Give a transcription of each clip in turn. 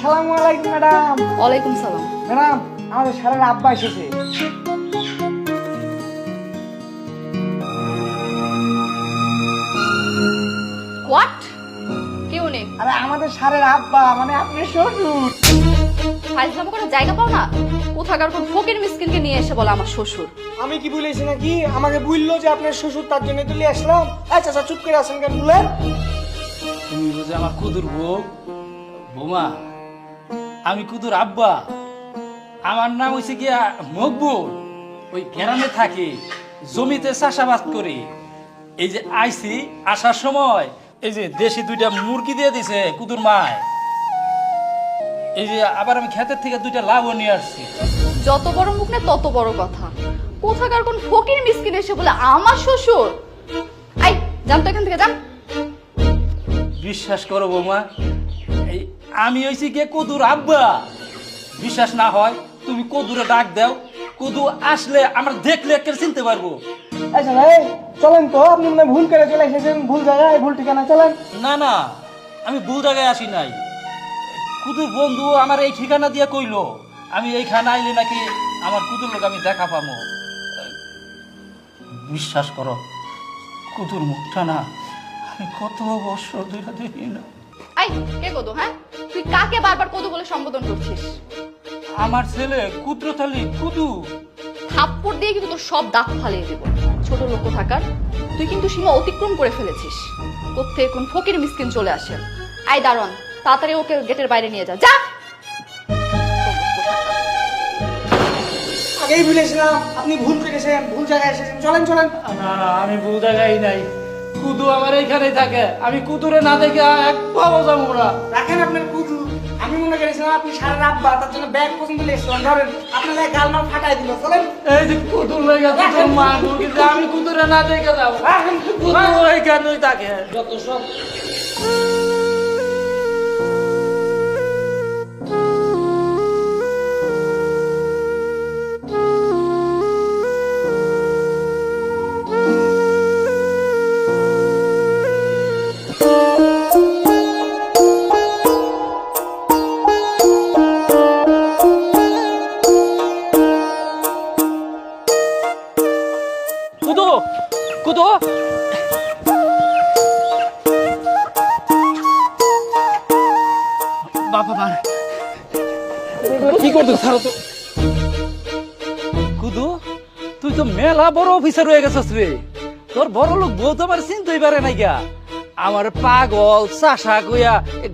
আসসালামু আলাইকুম ম্যাডাম। ওয়ালাইকুম সালাম। ম্যাডাম, আমাদের সারের আব্বা এসেছে। হোয়াট? কে উনি? আরে আমাদের সারের আব্বা, মানে আপনি শ্বশুর। ফাইজলামো করে জায়গা পাও না? কোথাকার কোন ফকির মিসকিনকে নিয়ে এসে বলে আমার শ্বশুর। আমি কি বলেছি নাকি? আমাকে বললো যে আপনার শ্বশুর, তার জন্য তুলে আসলাম। আচ্ছা আচ্ছা, চুপ করে আসেন কেন বলেন? তুমি বুঝে আমার কুদুর বউ বৌমা, আমি কুদুর আব্বা। আমার নাম হয়েছে গিয়া মকবুল। ওই গ্রামে থাকি, জমিতে চাষাবাদ করি। এই যে আইছি, আসার সময় এই যে দেশি দুইটা মুরগি দিয়ে দিছে কুদুর মায়। এই যে আবার আমি ক্ষেতের থেকে দুইটা লাউও নিয়ে আসছি। যত বড় মুখ না তত বড় কথা। কোথাকার কোন ফকির মিসকিন এসে বলে আমার শ্বশুর। আই যান তো এখান থেকে, যান। বিশ্বাস করো বৌমা, এই আমি হয়েছি গিয়ে কুদুর আব্বা। বিশ্বাস না হয় তুমি কদুরে ডাক দাও, কদু আসলে আমার দেখলে একটা চিনতে পারবো। আচ্ছা ভাই, চলেন তো। আপনি মনে হয় ভুল করে চলে এসেছেন, ভুল জায়গায়, ভুল ঠিকানা। চলেন। না না, আমি ভুল জায়গায় আসি নাই। কুদুর বন্ধু আমার এই ঠিকানা দিয়ে কইলো আমি এইখানে আইলে নাকি আমার কুদুর লোক আমি দেখা পাবো। বিশ্বাস করো, কুদুর মুখটা না আমি কত বছর ধরে দেখি না। আই কে কদু? হ্যাঁ, তুই কাকে বারবার কদু বলে সম্বোধন করছিস? আমার ছেলে কুদ্রতালি কুদু। থাপ্পড় দিয়ে কিন্তু তোর সব দাঁত ফালিয়ে দেব। ছোট লোক থাকার, তুই কিন্তু সীমা অতিক্রম করে ফেলেছিস। কোত্থেকে কোন ফকির মিসকিন চলে আসে। আই দারোয়ান, তাড়াতাড়ি ওকে গেটের বাইরে নিয়ে যা, যা। আগেই বলেছিলাম আপনি ভুল করেছেন, ভুল জায়গায় এসেছেন। চলেন চলেন। না না, আমি ভুল জায়গায় নাই। কুদু আমার এইখানেই থাকে। আমি কুদুরে না দেখে এক পাবো যাবো না। রাখেন আপনার কুদু। আমি মনে করেছিলাম আপনি সারের আব্বা, তার জন্য ব্যাগ পর্যন্ত লেসলাম। ধরেন, আপনার গাল না ফাটাই দিল। চলেন। এই যে কুদুর লেগে তোর মা কিন্তু আমি কুদুরে না দেখে যাবো। রাখেন কুদু এইখানেই থাকে। যত সব কুদু কুদু বাবা কি করতে ছাড়ো তো। কুদু, তুই তো মেলা বড় অফিসার হয়ে গেছিস রে। তোর বড় লোক বউ তো আমার চিনতেই পারে নাই গা। আমার পাগল চাষা কইয়া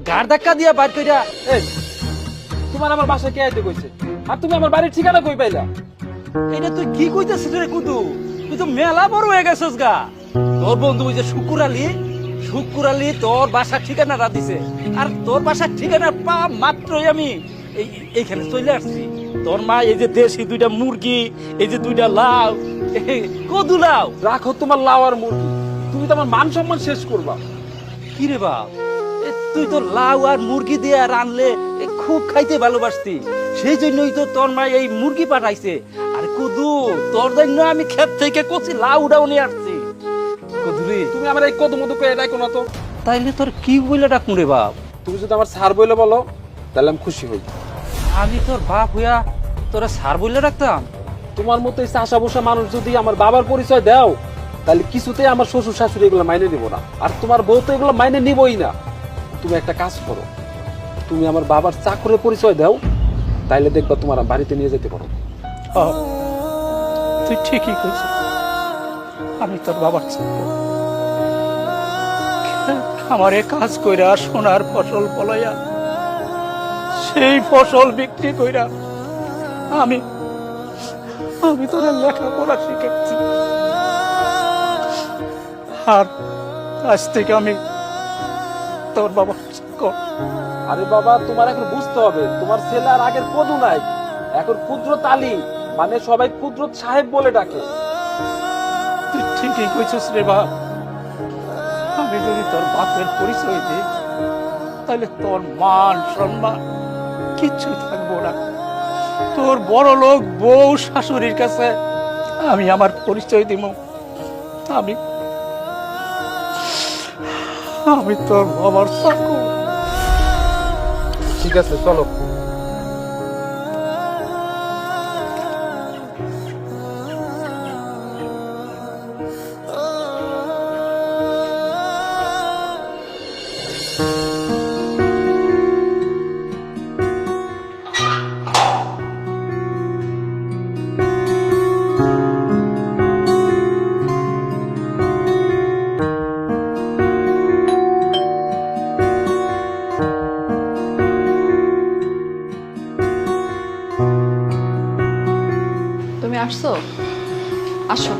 গাড় ধাক্কা দিয়া বাদ কইরা। এই, তোমার আমার বাসায় কে আইতে কইছে? আর তুমি আমার বাড়ির ঠিকানা কই পাইলা? এটা তুই কি কইতেছিস রে কুদু? তুই তো মেলা বড় হয়ে গেছিস গা। তোর বন্ধু ওই যে শুকুর আলী তোর বাসার ঠিকানাটা দিছে। আর তোর বাসার ঠিকানা পাওয়া মাত্রই আমি এইখানে চলে আসছি। তোর মা এই যে দেশি দুইটা মুরগি, এই যে দুইটা লাউ, কদু লাউ। রাখো তোমার লাউ আর মুরগি, তুমি তো আমার মান সম্মান শেষ করবা। কি রে বাপ, তুই তো লাউ আর মুরগি দিয়ে রানলে খুব খাইতে ভালোবাসতি, সেই জন্যই তো তোর মা এই মুরগি পাঠাইছে। আর কুদু, তোর জন্য আমি ক্ষেত থেকে কচি লাউটাও নিয়ে আসছি। কুদুরি, তুমি আমার এই কত মতো করে ডাকো না তো। তাইলে তোর কি বলে ডাকুন রে বাপ? তুমি যদি আমার স্যার বলে বলো তাহলে আমি খুশি হই। আমি তোর বাপ হইয়া তোরা স্যার বললে রাখতাম? তোমার মতো এই চাষা বসা মানুষ যদি আমার বাবার পরিচয় দাও তাহলে কিছুতেই আমার শ্বশুর শাশুড়ি এগুলো মাইনে নিব না। আর তোমার বউ তো এগুলো মাইনে নিবই না। তুমি একটা কাজ করো, তুমি আমার বাবার চাকরের পরিচয় দাও, তাইলে দেখবা তোমার বাড়িতে নিয়ে যেতে পারো। তুই ঠিকই কইছিস, আমি তোর বাবার চাকর। আমারে কাজ কইরা সোনার ফসল ফলাইয়া সেই ফসল বিক্রি কইরা আমি তোর লেখাপড়া শিখাচ্ছি। আর আজ থেকে আমি তোর বাবার চাকর। আরে বাবা, তোমার এখন বুঝতে হবে তোমার ছেলে আর আগের কদু নাই, এখন কুদরত আলী, মানে সবাই কুদরত সাহেব বলে ডাকে। তুই ঠিকই কইছিস রে বাপ। আমি যদি তোর বাপের পরিচয় দিই তাহলে তোর মান সম্মান কিচ্ছু থাকবো না। তোর বড় লোক বউ শাশুড়ির কাছে আমি আমার পরিচয় দিব। আমি তোর বাবার চাকর। ঠিক ঠিক আছে চলো। তুমি আসছো, আসো।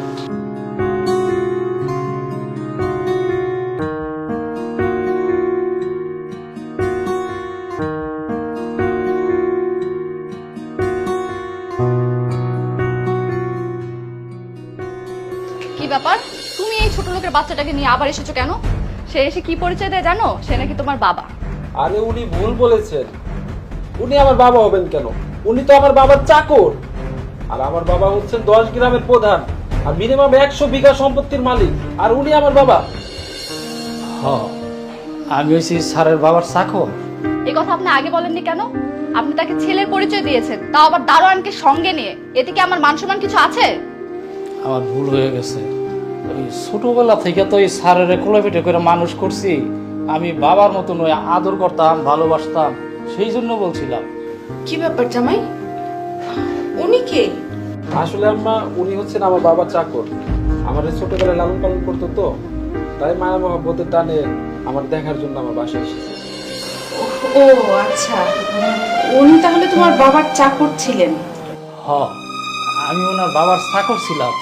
কি ব্যাপার, তুমি এই ছোট লোকের বাচ্চাটাকে নিয়ে আবার এসেছো কেন? সে এসে কি পরিচয় দেয় জানো? সে নাকি তোমার বাবা। আরে উনি ভুল বলেছেন, উনি আমার বাবা হবেন কেন? উনি তো আমার বাবার চাকর। আর আমার বাবা হচ্ছেন 10 গ্রামের প্রধান আর মিনিমাম 100 বিঘা সম্পত্তির মালিক, আর উনি আমার বাবা। হ, আমি হইছি স্যারের বাবার চাকর। এই কথা আপনি আগে বলেননি কেন? আপনি তাকে ছেলের পরিচয় দিয়েছেন, তাও আবার দারোয়ানকে সঙ্গে নিয়ে। এতে কি আমার মান সম্মান কিছু আছে? আমার ভুল হয়ে গেছে। ওই ছোটবেলা থেকে তো এই স্যারের কোলে পিঠে করে মানুষ করছি, আমি বাবার মতন ওই আদর করতাম, ভালোবাসতাম, সেই জন্য বলছিলাম। কি ব্যাপার জামাই, উনি কে? আসলে আম্মা, উনি হচ্ছেন আমার বাবার চাকর। আমার ছোটবেলায় লালন পালন করতো, তো তাই মায়া মহব্বতের টানে আমার দেখার জন্য আমার বাসায় এসেছে। ও আচ্ছা, উনি তাহলে তোমার বাবার চাকর ছিলেন? হ, আমি ওনার বাবার চাকর ছিলাম।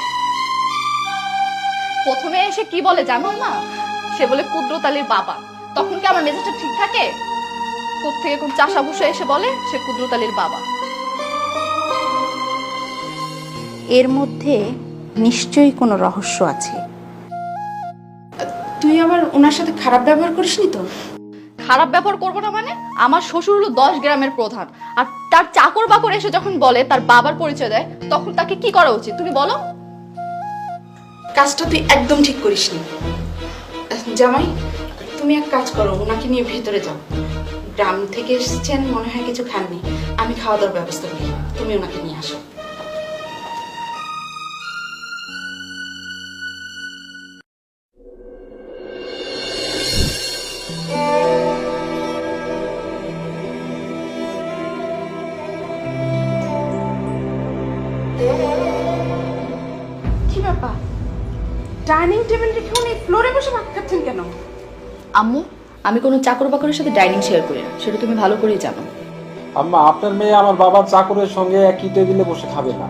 প্রথমে এসে কি বলে জানো না? সে বলে কুদরত আলীর বাবা। তখন কি আমার মেজাজটা ঠিক থাকে? কোত্থেকে কোন চাষা ভুষা এসে বলে সে কুদরত আলীর বাবা। এর মধ্যে নিশ্চয়ই কোনো রহস্য আছে। তুই আবার ওনার সাথে খারাপ ব্যবহার করিসনি তো? খারাপ ব্যবহার করবো না মানে? আমার শ্বশুর হলো 10 গ্রামের প্রধান, আর তার চাকর বাকর এসে যখন বলে তার বাবার পরিচয় দেয়, তখন তাকে কি করা উচিত তুমি বলো? কাজটা তুই একদম ঠিক করিসনি। জামাই, তুমি এক কাজ করো, ওনাকে নিয়ে ভেতরে যাও। গ্রাম থেকে এসেছেন, মনে হয় কিছু খাননি। আমি খাওয়া দাওয়ার ব্যবস্থা করি, তুমি ওনাকে নিয়ে আসো। কি ব্যাপার, ডাইনিং টেবিল রেখে উনি ফ্লোরে বসে ভাত খাচ্ছেন কেন? আম্মু, আমি কোনো চাকর বাকরের সাথে ডাইনিং শেয়ার করি না, সেটা তুমি ভালো করেই জানো। আম্মা, আপনার মেয়ে আমার বাবার চাকরের সঙ্গে একই টেবিলে বসে খাবে না,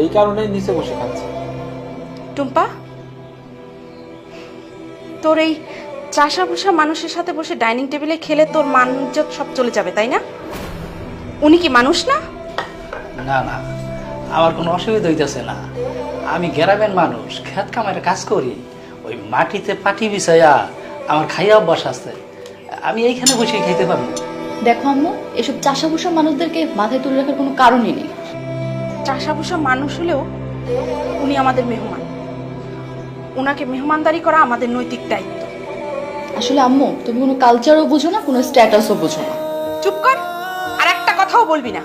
এই কারণেই নিচে বসে খাচ্ছে। টুম্পা, তোর এই চাষা ভুষা মানুষের সাথে বসে ডাইনিং টেবিলে খেলে তোর মান ইজ্জত সব চলে যাবে, তাই না? উনি কি মানুষ না? না না, আমার কোনো অসুবিধা হইতেছে না। আমি গ্রামের মানুষ, খেত কামারে কাজ করি। ওই মাটিতে পাটি বিছাইয়া আমার খাইয়া অভ্যাস আছে, আমি এইখানে বসে খাইতে পারবো। দেখো আম্মু, এসব চাষা ভুষা মানুষদেরকে মাথায় তুলে রাখার কোনো কারণই নেই। চাষা ভুষা মানুষ হলেও উনি আমাদের মেহমান। ওনাকে মেহমানদারি করা আমাদের নৈতিক দায়িত্ব। আসলে আম্মু, তুমি কোনো কালচারও বুঝো না, কোনো স্ট্যাটাসও বুঝো না। চুপ কর, আর একটা কথাও বলবি না।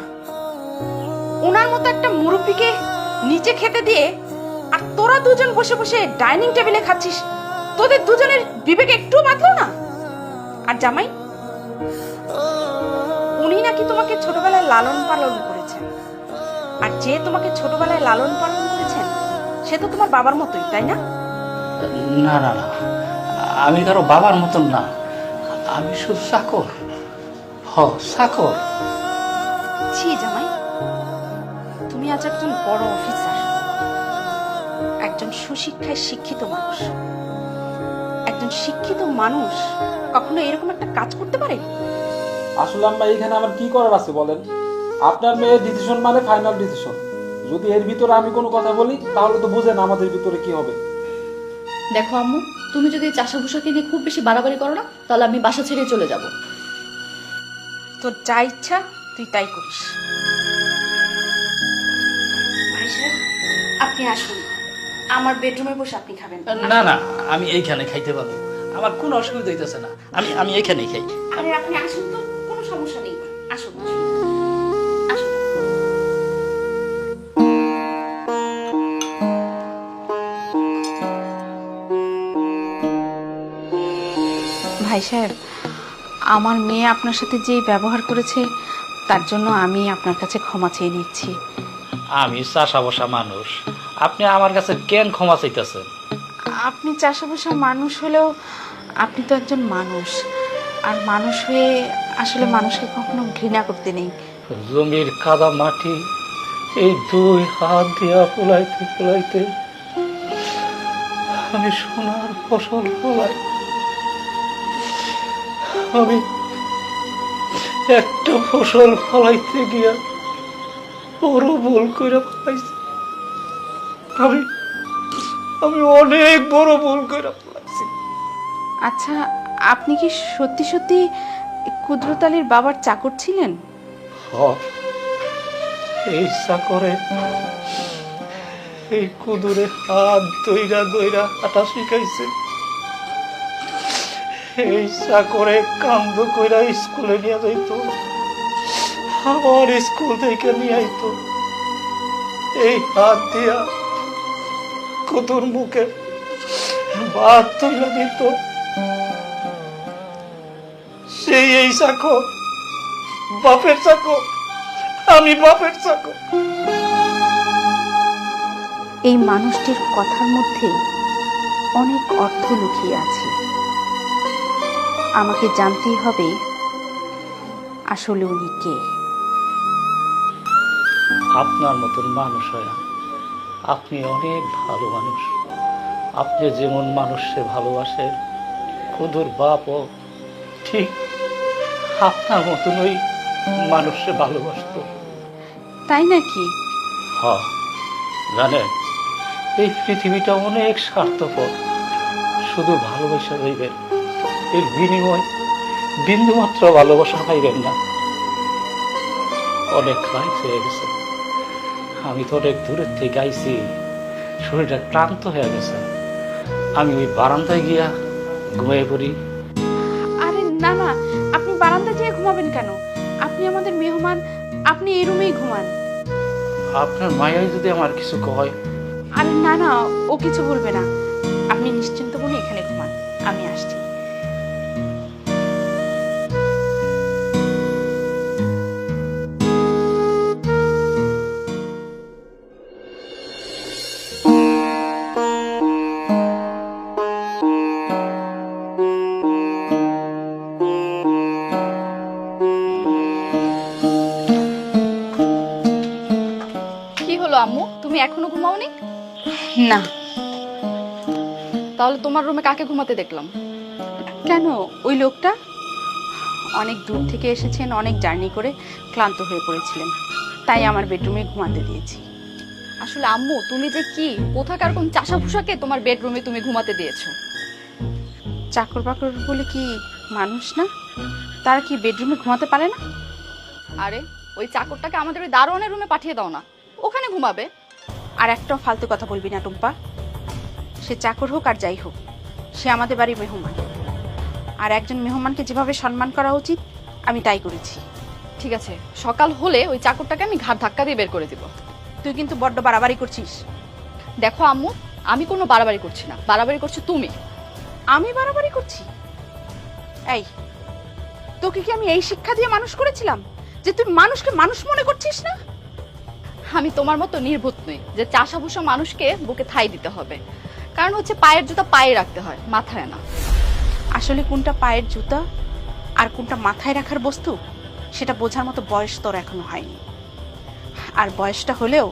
ওনার মতো একটা মুরব্বীকে নিচে খেতে দিয়ে আর তোরা দুজন বসে বসে ডাইনিং টেবিলে খাচ্ছিস, তোদের দুজনের বিবেক একটু বাঁধলো না? আর জামাই, উনি নাকি তোমাকে ছোটবেলায় লালন পালন করেছেন, আর যে তোমাকে ছোটবেলায় লালন পালন করেছেন সে তো তোমার বাবার মতোই, তাই না? না না না, আমি কারো বাবার মতন না, আমি শুধু চাকর। হ, চাকর। ছি জামাই, তুমি আজ একজন বড় অফিসার, একজন সুশিক্ষায় শিক্ষিত মানুষ। একজন শিক্ষিত মানুষ কখনো এরকম একটা কাজ করতে পারে? আসলে আম্মা, এখানে আমার কি করার আছে বলেন? আপনার মেয়ের ডিসিশন মানে ফাইনাল ডিসিশন। যদি এর ভিতরে আমি কোনো কথা বলি তাহলে তো বুঝেন আমাদের ভিতরে কি হবে। দেখো আম্মু, তুমি যদি চাষা ভুষাকে নিয়ে খুব বেশি বাড়াবাড়ি করো না, তাহলে আমি বাসা ছেড়ে চলে যাব। তোর যা ইচ্ছা তুই তাই করিস। আপনি আসুন, আমার বেডরুমে বসে আপনি খাবেন। না না, আমি এইখানে খাইতে পারবো, আমার কোনো অসুবিধা হইতেছে না। আমি এইখানেই খাই। আরে আপনি আসুন তো, কোনো সমস্যা নেই। আসুন আসুন। ভাই সাহেব, আমার মেয়ে আপনার সাথে যে ব্যবহার করেছে তার জন্য আমি আপনার কাছে ক্ষমা চেয়ে নিচ্ছি। আমি চাষা বসা মানুষ, আপনি আমার কাছে কেন ক্ষমা চাইতেছেন? আপনি চাষাবাসা মানুষ হলেও আপনি তো একজন মানুষ, আর মানুষ হয়ে আসলে মানুষকে কখনো ঘৃণা করতে নেই। জমির কাদা মাটি এই দুই হাত দিয়া ফুলাইতে ফুলাইতে আমি সোনার ফসল ফলাই। আমি একটা ফসল ফলাইতে গিয়া বড় ভুল করে ফলাইছি। আমি আমি অনেক বড় ভুল করে ফলাইছি। আচ্ছা, আপনি কি সত্যি সত্যি কুদরত আলীর বাবার চাকর ছিলেন? এই চাকরে এই কুদুরে হাত দইরা দইরা হাঁটা শিখাইছে। এই চাকরে কান্দ কইরা স্কুলে নিয়ে যাইতো, আমার স্কুল থেকে নিয়ে আইতো। এই হাত দিয়া কুতুর মুখে ভাত তুলে দিত। সেই এই চাকর, বাপের চাকর, আমি বাপের চাকর। এই মানুষটির কথার মধ্যে অনেক অর্থ লুকিয়ে আছে। আমাকে জানতেই হবে আসলে উনি কে। আপনার মতন মানুষ হয়, আপনি অনেক ভালো মানুষ। আপনি যেমন মানুষকে ভালোবাসেন, কুদুর বাপও ঠিক আপনার মতন ওই মানুষকে ভালোবাসত। তাই নাকি? হ্যাঁ, জানেন এই পৃথিবীটা অনেক স্বার্থপর। শুধু ভালোবাসা যাইবেন, এর বিনিময় বিন্দুমাত্র ভালোবাসা পাইবেন না। অনেক রাত হয়ে গেছে, আমি তো অনেক দূরের থেকে আইছি, শরীরটা ক্লান্ত হয়ে গেছে। আমি ওই বারান্দায় গিয়া ঘুমিয়ে পড়ি। আরে না না, আপনি বারান্দা যেয়ে ঘুমাবেন কেন? আপনি আমাদের মেহমান, আপনি এই রুমেই ঘুমান। আপনার মায়াই যদি আমার কিছু কয়। আরে না না, ও কিছু বলবে না। আপনি নিশ্চিন্ত মনে এখানে ঘুমান, আমি আসছি। কি হলো আম্মু, তুমি এখনো ঘুমাওনি? না। তাহলে তোমার রুমে কাকে ঘুমাতে দেখলাম? কেন? ওই লোকটা অনেক দূর থেকে এসেছেন, অনেক জার্নি করে ক্লান্ত হয়ে পড়েছিলেন, তাই আমার বেডরুমে ঘুমাতে দিয়েছি। আসলে আম্মু, তুমি যে কি কোথাকার কোন চাষা ফুসাকে তোমার বেডরুমে তুমি ঘুমাতে দিয়েছো? চাকর বাকর বলে কি মানুষ না? তারা কি বেডরুমে ঘুমাতে পারে না? আরে ওই চাকরটাকে আমাদের ওই দারোয়ানের রুমে পাঠিয়ে দাও না, ওখানে ঘুমাবে। আর একটাও ফালতু কথা বলবি না টুম্পা। সে চাকর হোক আর যাই হোক, সে আমাদের বাড়ির মেহমান, আর একজন মেহমানকে যেভাবে সম্মান করা উচিত আমি তাই করেছি। ঠিক আছে, সকাল হলে ওই চাকরটাকে আমি ঘাট ধাক্কা দিয়ে বের করে দিব। তুই কিন্তু বড্ড বাড়াবাড়ি করছিস। দেখো আম্মু, আমি কোনো বাড়াবাড়ি করছি না, বাড়াবাড়ি করছো তুমি। আমি বাড়াবাড়ি করছি? এই, তোকে কি আমি এই শিক্ষা দিয়ে মানুষ করেছিলাম যে তুই মানুষকে মানুষ মনে করছিস না? আমি তোমার মতো নির্বোধ নই যে চাষাভুষা মানুষকে বুকে ঠাঁই দিতে হবে। কারণ হচ্ছে পায়ের জুতা পায়ে রাখতে হয়, মাথায় না। আসলে কোনটা পায়ের জুতা আর কোনটা মাথায় রাখার বস্তু সেটা বোঝার মতো বয়স তোর এখনো হয়নি। আর বয়সটা হলেও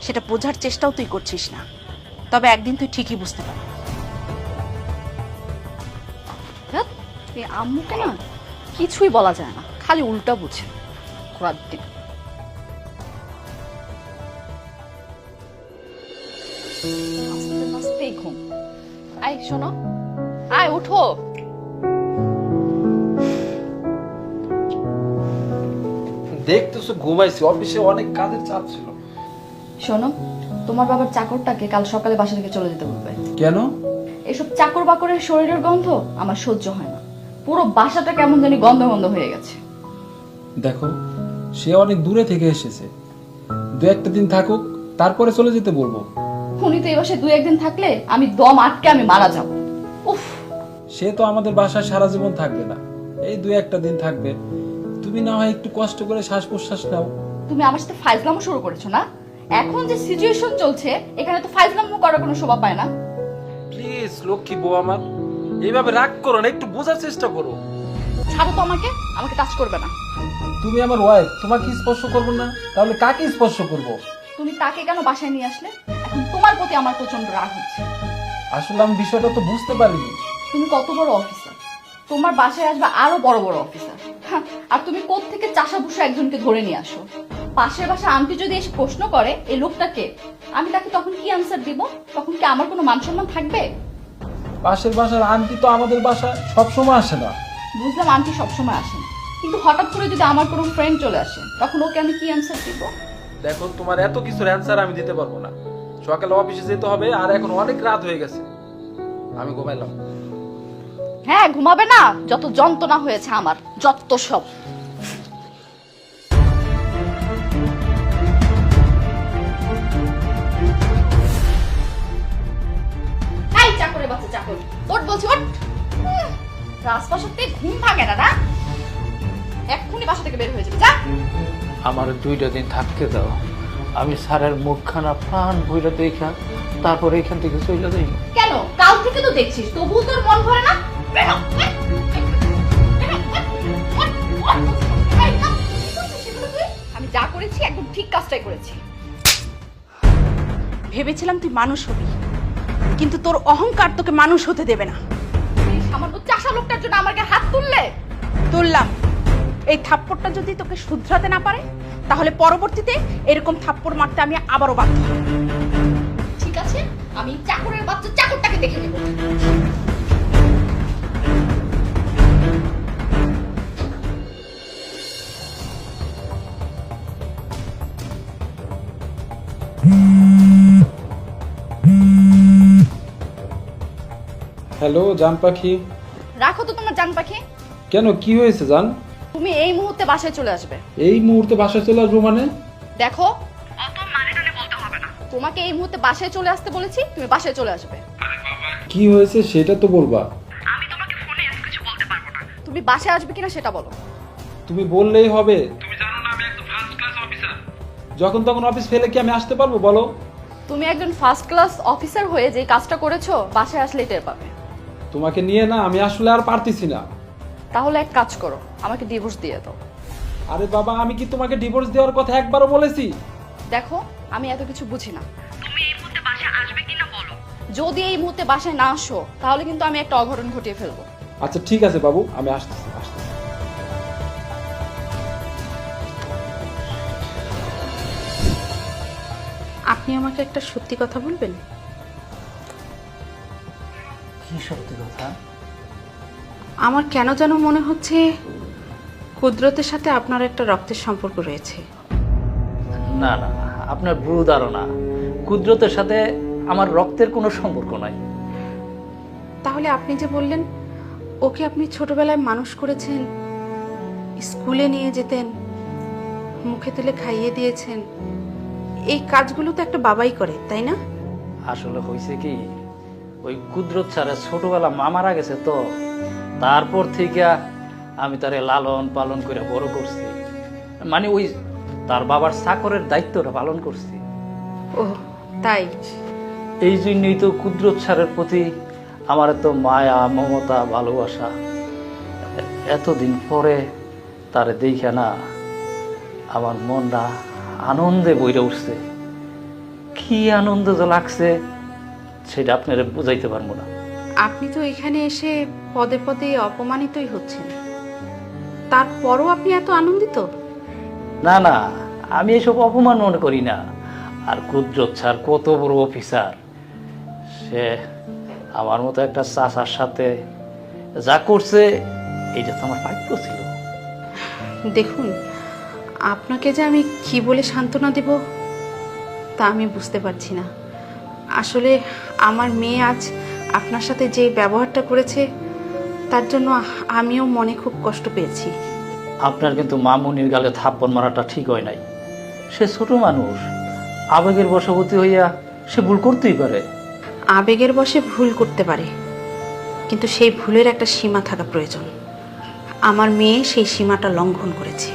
সেটা বোঝার চেষ্টাও তুই করছিস না। তবে একদিন তুই ঠিকই বুঝতে পারবি। ধ্যাৎ, এই আম্মুকে না কিছুই বলা যায় না, খালি উল্টা বুঝে ঘোরার দিন। আস্তে আস্তেই ঘুম। আয় শোনো, আয় উঠো। দেখতেছো ঘুমাইছি, অফিসে অনেক কাজের চাপ ছিল। শোনো, তোমার বাবার চাকরটাকে কাল সকালে বাসা থেকে চলে যেতে বলবে। কেন? এসব চাকর বাকরের শরীরের গন্ধ আমার সহ্য হয় না। পুরো বাসাটা কেমন জানি গন্ধ গন্ধ হয়ে গেছে। দেখো, সে অনেক দূরে থেকে এসেছে, দু একটা দিন থাকুক, তারপরে চলে যেতে বলবো। উনি তো এই বাসায় 2-1 দিন থাকলে আমি দম আটকে আমি মারা যাব। উফ, সে তো আমাদের বাসায় সারা জীবন থাকবে না, এই দু একটা দিন থাকবে। তুমি না হয় একটু কষ্ট করে শ্বাস প্রশ্বাস নাও। তুমি আমার সাথে ফাইজলামো শুরু করেছো না? এখন যে সিচুয়েশন চলছে এখানে তো ফাইজলামো করার কোনো শোভা পায় না। প্লিজ লক্ষ্মী বউ আমার, এইভাবে রাগ করো না, একটু বোঝার চেষ্টা করো। ছাড়ো তো আমাকে, আমাকে টাচ করবে না। তুমি আমার ওয়াইফ, তোমাকে স্পর্শ করবো না, তাহলে কাকে স্পর্শ করবো? তুমি তাকে কেন বাসায় নিয়ে আসলে? এখন তোমার প্রতি আমার প্রচন্ড রাগ হচ্ছে। আসলে আমি বিষয়টা তো বুঝতে পারিনি। তুমি কত বড় অফিসার, তোমার বাসায় আসবে আরো বড় বড় অফিসার, আর তুমি কোত্থেকে চাষা ভুষা একজনকে ধরে নিয়ে আসো। পাশের বাসা আন্টি যদি এসে প্রশ্ন করে এই লোকটাকে, আমি তাকে তখন কি আনসার দিব? তখন কি আমার কোনো মান সম্মান থাকবে? পাশের বাসার আন্টি তো আমাদের বাসায় সবসময় আসে না। বুঝলাম আন্টি সবসময় আসে না, কিন্তু হঠাৎ করে যদি আমার কোনো ফ্রেন্ড চলে আসে তখন ওকে আমি কি আনসার দিব? দেখো, তোমার এত কিছুর অ্যান্সার আমি দিতে পারবো না। সকালে অফিসে যেতে হবে, আর এখন অনেক রাত হয়ে গেছে, আমি ঘুমাইলাম। হ্যাঁ, ঘুমাবে না? যত যন্ত্রণা হয়েছে আমার, যত সব। এই চাকরে বাচ্চা চাকর, ওঠ বলছি, ওঠ। রাজপ্রাসাদ থেকে ঘুম ভাঙে না, না? এক্ষুনি বাসা থেকে বের হয়ে যাবে, যা। আমার 2টা দিন থাকতে দাও, আমি স্যারের মুখখানা প্রাণ ভইরা দেখা তারপরে এখান থেকে চলে যাই। কেন? কাল থেকে তো দেখছিস, তবুও তোর মন ভরে না? বের হ, বের, বের হ, ওঠ, ওঠ, এই, না, কি করছিস এগুলো তুই? আমি যা করেছি একদম ঠিক কাজটাই করেছি। ভেবেছিলাম তুই মানুষ হবি, কিন্তু তোর অহংকার তোকে মানুষ হতে দেবে না। এই সামান্য চাষা লোকটার জন্য আমার গায়ে হাত তুললে? তুললাম। এই থাপ্পড়টা যদি তোকে শুধরাতে না পারে, তাহলে পরবর্তীতে এরকম থাপ্পড় মারতে আমি আবারও বাধ্য হব। ঠিক আছে, আমি চাকরের বাচ্চা চাকরটাকে দেখে নেব। হ্যালো জান পাখি। রাখো তো তোমার জান পাখি। কেন, কি হয়েছে জান? তুমি এই মুহূর্তে বাসায় চলে আসবে। এই মুহূর্তে বাসায় চলে আসবো মানে? দেখো, অত মানে টানে বলতে হবে না। তোমাকে এই মুহূর্তে বাসায় চলে আসতে বলেছি, তুমি বাসায় চলে আসবে। কি হয়েছে সেটা তো বলবা। আমি তোমাকে ফোনে এত কিছু বলতে পারবো না। তুমি বাসায় আসবে কিনা সেটা বলো। তুমি বললেই হবে। তুমি জানো না আমি একদম ফার্স্ট ক্লাস অফিসার, যখন তখন অফিস ফেলে কি আমি আসতে পারবো বলো? তুমি একজন ফার্স্ট ক্লাস অফিসার হয়ে যে কাজটা করেছো বাসায় আসলেই টের পাবে। তোমাকে নিয়ে না আমি আসলে আর পারতেছি না। তাহলে এক কাজ করো, আমাকে ডিভোর্স দিয়ে দাও। আরে বাবা, আমি কি তোমাকে ডিভোর্স দেওয়ার কথা একবারও বলেছি? দেখো, আমি এত কিছু বুঝি না। তুমি এই মুহূর্তে বাসায় আসবে কিনা বলো। যদি এই মুহূর্তে বাসায় না আসো তাহলে কিন্তু আমি একটা অঘটন ঘটিয়ে ফেলবো। আচ্ছা ঠিক আছে বাবু, আমি আসতেছি। আপনি আমাকে একটা সত্যি কথা বলবেন? কি সত্যি কথা? আমার কেন যেন মনে হচ্ছে কুদরতের সাথে আপনার একটা রক্তের সম্পর্ক রয়েছে। না না, আপনার ভুল ধারণা। কুদরতের সাথে আমার রক্তের কোনো সম্পর্ক নাই। তাহলে আপনি যে বললেন ওকে আপনি ছোটবেলায় মানুষ করেছেন, স্কুলে নিয়ে যেতেন, মুখে তুলে খাইয়ে দিয়েছেন, এই কাজগুলো তো একটা বাবাই করে, তাই না? আসলে হয়েছে কি, ওই কুদরত ছাড়া ছোটবেলা মা মারা গেছে, তো তারপর থেকে আমি তারে লালন পালন করে বড় করছি। মানে ওই তার বাবার চাকরের দায়িত্বটা পালন করছি। ও তাই? এই জন্যই তো কুদরত ছাড়ের প্রতি আমার এত মায়া, মমতা, ভালোবাসা। এতদিন পরে তারে দেখে না আমার মনটা আনন্দে বইরে উঠছে। কি আনন্দ যে লাগছে সেটা আপনারা বুঝাইতে পারবো না। আপনি তো এখানে এসে পদে পদে অপমানিতই হচ্ছেন, তারপরও আপনি এত আনন্দিত? না না, আমি এসব অপমান মনে করি না। আর কুদরত স্যার কত বড় অফিসার, সে আমার মতো একটা চাচার সাথে যা করছে এইটা তো আমার প্রাপ্য ছিল। দেখুন, আপনাকে যে আমি কি বলে সান্ত্বনা দেব তা আমি বুঝতে পারছি না। আসলে আমার মেয়ে আজ আপনার সাথে যে ব্যবহারটা করেছে তার জন্য আমিও মনে খুব কষ্ট পেয়েছি। আপনার কিন্তু মামুনির গালে থাপ্পড় মারাটা ঠিক হয় নাই। সে ছোট মানুষ, আবেগের বশবর্তী হইয়া সে ভুল করতেই পারে। আবেগের বশে ভুল করতে পারে, কিন্তু সেই ভুলের একটা সীমা থাকা প্রয়োজন। আমার মেয়ে সেই সীমাটা লঙ্ঘন করেছে।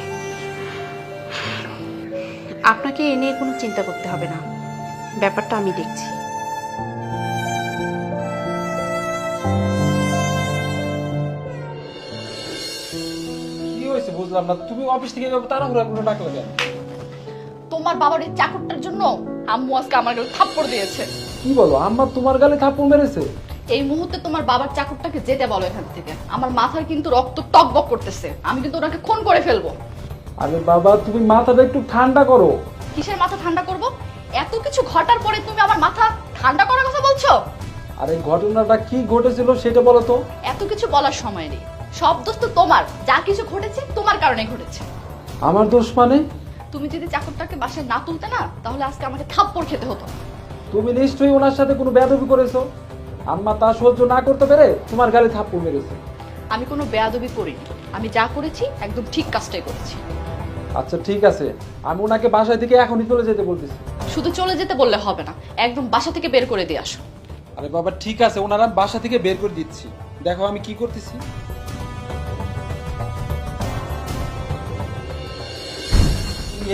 আপনাকে এ নিয়ে কোনো চিন্তা করতে হবে না, ব্যাপারটা আমি দেখছি। কি হয়েছে বুঝলাম না, তুমি অফিস থেকে এভাবে তাড়াহুড়া করে ডাকলে কেন? তোমার বাবার এই চাকরটার জন্য আম্মু আজকে আমার গালে থাপ্পড় দিয়েছে। কি বলো, আম্মা তোমার গালে থাপ্পড় মেরেছে? এই মুহূর্তে তোমার বাবার চাকরটাকে যেতে বলো এখান থেকে। আমার মাথার কিন্তু রক্ত টকবক করতেছে, আমি কিন্তু ওনাকে খুন করে ফেলবো। আরে বাবা, তুমি মাথাটা একটু ঠান্ডা করো। কিসের মাথা ঠান্ডা করব? এত কিছু ঘটার পরে তুমি আমার মাথা ঠান্ডা করার কথা বলছো? আরে ঘটনাটা কি ঘটেছিল সেটা বলো তো। এত কিছু বলার সময় নেই, সব দোষ তো তোমার। যা কিছু ঘটেছে তোমার কারণে ঘটেছে। আমার দোষ মানে? তুমি যদি চাকরটাকে বাসায় না তুলতে না, তাহলে আজকে আমাকে থাপ্পড় খেতে হতো। তুমি নিশ্চয়ই ওনার সাথে কোনো বেয়াদবি করেছো। আম্মা তা সহ্য না করতে পেরে তোমার গালে থাপ্পড় মেরেছে। আমি কোনো বেয়াদবি করিনি, আমি যা করেছি একদম ঠিক কাজটাই করেছি। আচ্ছা ঠিক আছে, আমি ওনাকে বাসায় থেকে এখনই চলে যেতে বলতেছি। শুধু চলে যেতে বললে হবে না, একদম বাসা থেকে বের করে দিয়ে আসো। আরে বাবা ঠিক আছে, ওনারা বাসা থেকে বের করে দিচ্ছি, দেখো আমি কি করতেছি।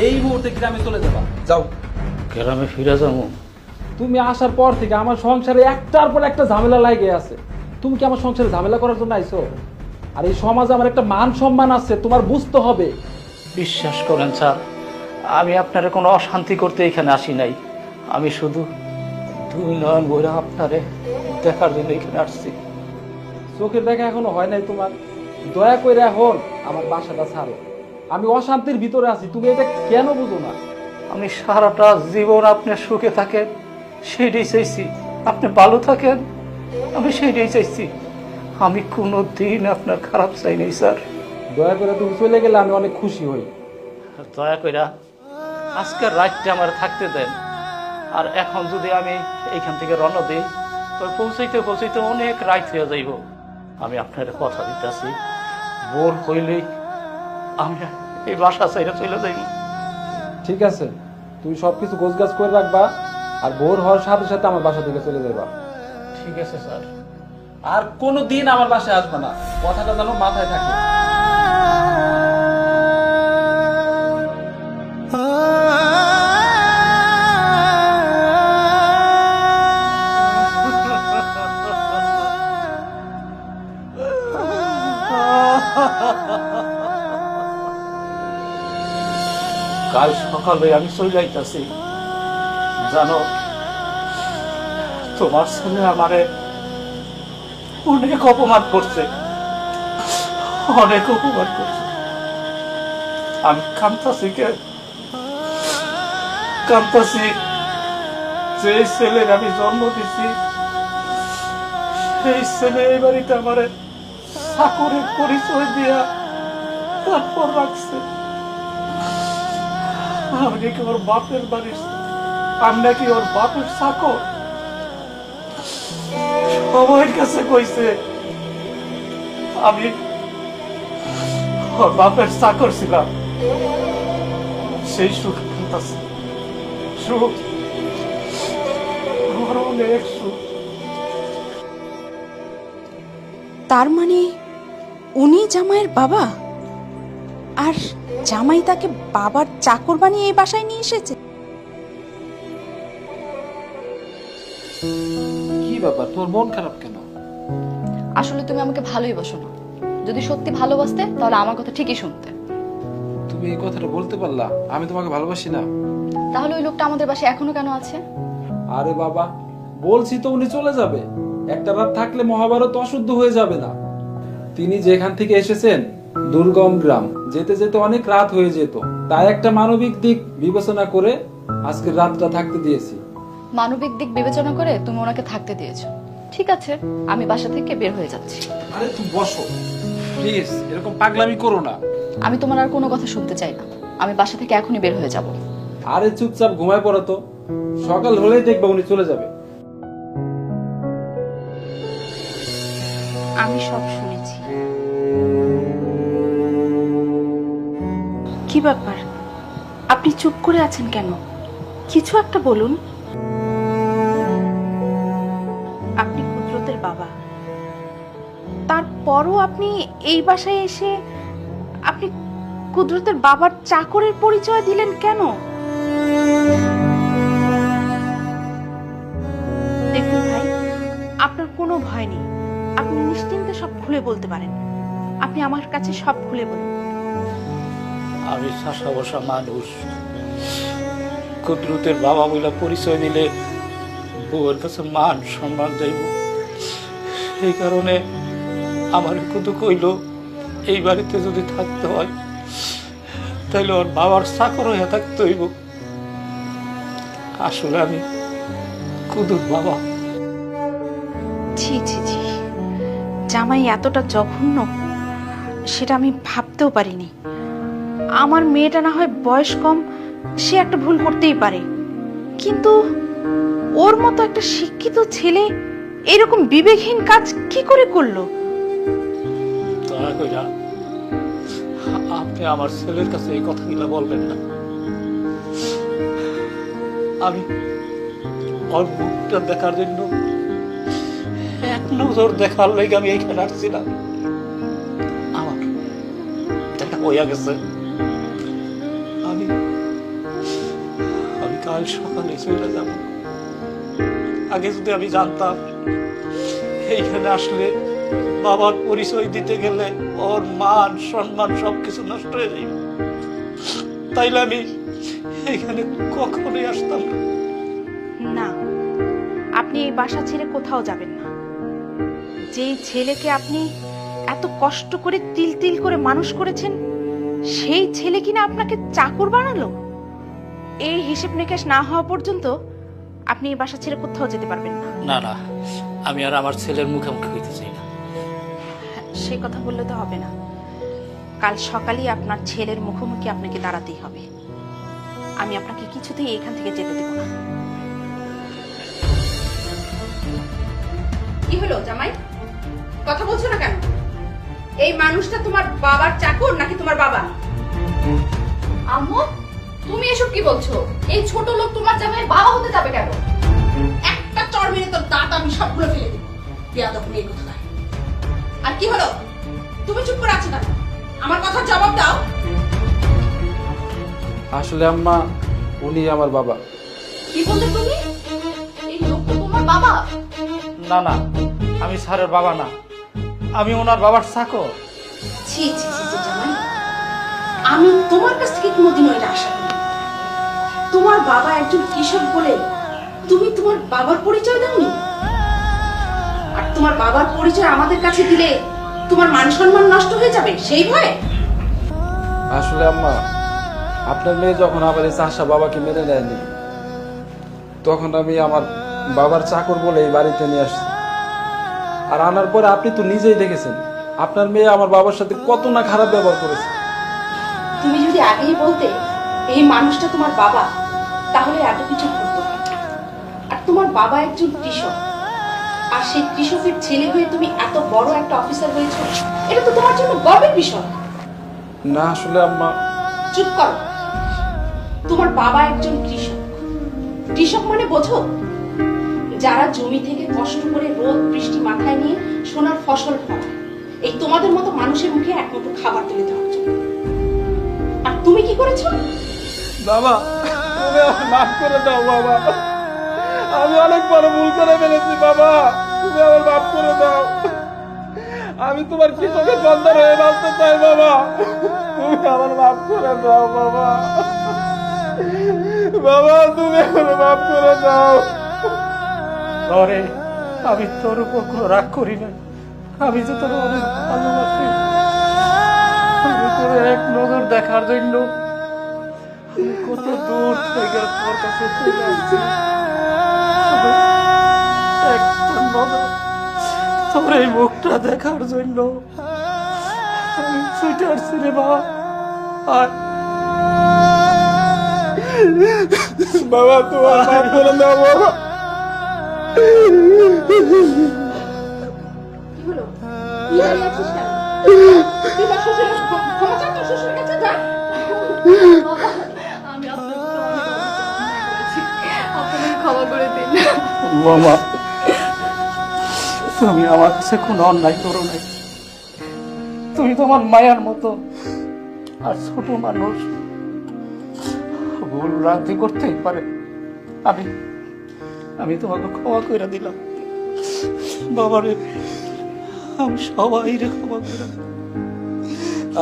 এই মুহূর্তে গ্রামে চলে যাবা, যাও। গ্রামে ফিরে যাবো? তুমি আসার পর থেকে আমার সংসারে একটার পর একটা ঝামেলা লাগে আছে। তুমি কি আমার সংসারে ঝামেলা করার জন্য আইছো? আর এই সমাজে আমার একটা মান সম্মান আছে, তোমার বুঝতে হবে। বিশ্বাস করেন স্যার, আমি আপনারে কোনো অশান্তি করতে এখানে আসি নাই। আমি শুধু দুই নয়ন বইরা আপনারে দেখার জন্য এখানে আসছি। চোখের দেখা এখনো হয় নাই তোমার? দয়া করে এখন আমার বাসাটা ছাড়ো, আমি অশান্তির ভিতরে আছি, তুমি এটা কেন বুঝো না? আমি সারাটা জীবন আপনার সুখে থাকেন সেইটাই চাইছি, আপনি ভালো থাকেন আমি সেইটাই চাইছি। আমি কোনো দিন আপনার খারাপ চাই নাই স্যার। দয়া করে তুমি চলে গেলে আমি অনেক খুশি হই। দয়া কইরা আজকের রাতটা আমার থাকতে দেন। আর এখন যদি আমি এইখান থেকে রওনা দিই, তো পৌঁছাইতে পৌঁছাইতে অনেক রাত হয়ে যাইব। আমি আপনার কথা দিতেছি, ভোর হইলেই আমি এই বাসা চাইরা চলে যাইব। ঠিক আছে, তুমি সবকিছু গোছগাছ করে রাখবা, আর ভোর হওয়ার সাথে সাথে আমার বাসা থেকে চলে যাবা। ঠিক আছে স্যার। আর কোনো দিন আমার বাসায় আসবে না, কথাটা যেন মাথায় থাকে। কাল সকালে আমি চলে যাইতাছি। জানো, তোমার ছেলে আমারে অনেক অপমান করছে, অনেক অপমান করছে। আমি কান্তাছি কান্তাছি যে ছেলের আমি জন্ম দিছি, সেই ছেলে এই বাড়িতে আমারে চাকরের পরিচয় দিয়া তারপর রাখছে। আমি নাকি ওর বাপের বাড়ির, আমি নাকি ওর বাপের চাকর। সবার কাছে কইছে আমি ওর বাপের চাকর ছিলাম। সেই সুখ আছে, সুখ, আমার অনেক সুখ। তার মানে উনি জামাইয়ের বাবা, আর জামাই তাকে বাবার চাকর বানিয়ে এই বাসায় নিয়ে এসেছে। কি ব্যাপার, তোর মন খারাপ কেন? আসলে তুমি আমাকে ভালোই বাসো না। যদি সত্যি ভালোবাসতে তাহলে আমার কথা ঠিকই শুনতে। তুমি এই কথাটা বলতে পারলা আমি তোমাকে ভালোবাসি না? তাহলে ওই লোকটা আমাদের বাসায় এখনো কেন আছে? আরে বাবা, বলছি তো উনি চলে যাবে। একটা রাত থাকলে মহাভারত অশুদ্ধ হয়ে যাবে না? তিনি যেখান থেকে এসেছেন দুর্গম গ্রাম, যেতে যেতে অনেক রাত হয়ে যেত, তাই একটা মানবিক দিক বিবেচনা করে আজকের রাতটা থাকতে দিয়েছি। মানবিক দিক বিবেচনা করে তুমি ওনাকে থাকতে দিয়েছো, ঠিক আছে। আমি বাসা থেকে বের হয়ে যাচ্ছি। আরে তুমি বসো প্লিজ, এরকম পাগলামি করো না। আমি তোমার আর কোনো কথা শুনতে চাই না, আমি বাসা থেকে এখনই বের হয়ে যাব। আরে চুপচাপ ঘুমায় পড়ো তো, সকাল হলেই দেখবা উনি চলে যাবে। আমি সব শুনেছি। কি ব্যাপার, আপনি চুপ করে আছেন কেন? কিছু একটা বলুন। আপনি কুদরতের বাবা, তারপরও আপনি এই বাসায় এসে আপনি কুদরতের বাবার চাকরের পরিচয় দিলেন কেন? দেখুন ভাই, আপনার কোনো ভয় নেই, আপনি নিশ্চিন্তে সব খুলে বলতে পারেন। আপনি আমার কাছে সব খুলে বলুন। আমি শাসা বসা মানুষ, কুদরতের বাবা বলে পরিচয় দিলে বউয়ের কাছে মান সম্মান যাইব। এই কারণে আমার কুদু কইল এই বাড়িতে যদি থাকতে হয় তাইলে ওর বাবার চাকর হয়ে থাকতে হইব। আসলে আমি কুদুর বাবা। ছি ছি ছি, জামাই এতটা জঘন্য সেটা আমি ভাবতেও পারিনি। আমার মেয়েটা না হয় বয়স কম, সে একটা ভুল করতেই পারে, কিন্তু ওর মতো একটা শিক্ষিত ছেলে এরকম বিবেকহীন কাজ কি করে করলো? দয়া কইরা আপনি আমার ছেলের কাছে এই কথাগুলো বলবেন না। আমি ওর মুখটা দেখার জন্য, এক নজর দেখার লাগে আমি এইখানে আসছিলাম। আমার দেখা হইয়া গেছে। আমি আমি কাল সকালে চলে যাব। আগে যদি আমি জানতাম এইখানে আসলে বাবার পরিচয় দিতে গেলে ওর মান সম্মান সবকিছু নষ্ট হয়ে যাবে, তাইলে আমি এখানে কখনোই আসতাম না। না, আপনি এই বাসা ছেড়ে কোথাও যাবেন না। যেই ছেলেকে আপনি এত কষ্ট করে তিল তিল করে মানুষ করেছেন, সেই ছেলে কিনা আপনাকে চাকর বানালো। এই হিসেব নিকেশ না হওয়া পর্যন্ত আপনি এই বাসা ছেড়ে কোথাও যেতে পারবেন না। না না, আমি আর আমার ছেলের মুখোমুখি হইতে চাই না। সে কথা বললে তো হবে না। কাল সকালেই আপনার ছেলের মুখোমুখি আপনাকে দাঁড়াতেই হবে। আমি আপনাকে কিছুতেই এখান থেকে যেতে দেব না। কি হলো জামাই, কথা বলছো না কেন? এই মানুষটা তোমার বাবার চাকর নাকি তোমার বাবা? আম্মু, তুমি এসব কি বলছো? এই ছোট লোক তোমার জামাইয়ের বাবা হতে যাবে কেন? একটা চড় মেরে তোর দাঁত আমি সবগুলো ফেলে দেবো। বেয়াদব মেয়ে কোথাকার। আর কি হলো, তুমি চুপ করে আছো কেন? আমার কথার জবাব দাও। আসলে আম্মা, উনি আমার বাবা। কি বলতে তুমি? এই লোক তো তোমার বাবা? না না, আমি স্যারের বাবা না, আমি ওনার বাবার চাকর। ছি ছি ছি ছি জামাই, আমি তোমার কাছ থেকে কোনোদিনও এটা আশা করি। তোমার বাবা একজন কৃষক বলে তুমি তোমার বাবার পরিচয় দাওনি। আর তোমার বাবার পরিচয় আমাদের কাছে দিলে তোমার মান সম্মান নষ্ট হয়ে যাবে সেই ভয়ে? আসলে আম্মা, আপনার মেয়ে যখন আমার এই চাষা বাবাকে মেনে নেয়নি, তখন আমি আমার বাবার চাকর বলে এই বাড়িতে নিয়ে আসছি। আর আনার পরে আপনি তো নিজেই দেখেছেন আপনার মেয়ে আমার বাবার সাথে কত না খারাপ ব্যবহার করেছে। তুমি যদি আগেই বলতে এই মানুষটা তোমার বাবা, তাহলে এত কিছু ঘটতো না। আর তোমার বাবা একজন কৃষক, আর সেই কৃষকের ছেলে হয়ে তুমি এত বড় একটা অফিসার হয়েছো, এটা তো তোমার জন্য গর্বের বিষয়। না আসলে আম্মা, চুপ করো। তোমার বাবা একজন কৃষক। কৃষক মানে বোঝো, যারা জমি থেকে কষ্ট করে রোদ বৃষ্টি মাথায় নিয়ে সোনার ফসল ফলায়, এই তোমাদের মতো মানুষের মুখে একমাত্র খাবার তুলে দেওয়ার জন্য। আর তুমি কি করেছো? বাবা তুমি আমাকে মাফ করে দাও বাবা, আমি অনেক বড় ভুল করে ফেলেছি বাবা, তুমি আমার মাফ করে দাও। আমি তোমার কৃষকের সন্তান হয়ে বাঁচতে চাই বাবা, তুমি আমার মাফ করে দাও বাবা। বাবা তুমি আমার মাফ করে দাও। ধরে আমি তোর উপর কোনো রাগ করি না, আমি যে তোর অনেক ভালোবাসি। আমি তোর এক নজর দেখার জন্য আমি কত দূর থেকে তোর কাছে চলে আসছি। শুধু একটা নজর তোর এই মুখটা দেখার জন্য আমি ছুটে আসছি রে বাবা। আর বাবা তোমার মাফ করে দাও বাবা। কি হলো? কি হয়ে যাচ্ছিস কেন? তুই তোর শ্বশুরের ক্ষমা চাও, তোর শ্বশুরের কাছে যা। আমি আপনার প্রতি অনেক অন্যায় করেছি। আপনাকে ক্ষমা করে দিন। বৌমা, তুমি আমার কাছে কোনো অন্যায় করো নাই। তুমি তোমার মায়ের মতো, আর ছোট মানুষ ভুল রাতে করতেই পারে। আমি তোমাকে ক্ষমা করে দিলাম। বাবারে, আমি সবাই ক্ষমা করে দিলাম।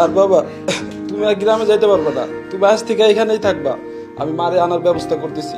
আর বাবা, তুমি আর গ্রামে যাইতে পারবে না, তুমি আজ থেকে এখানেই থাকবা। আমি মারে আনার ব্যবস্থা করতেছি।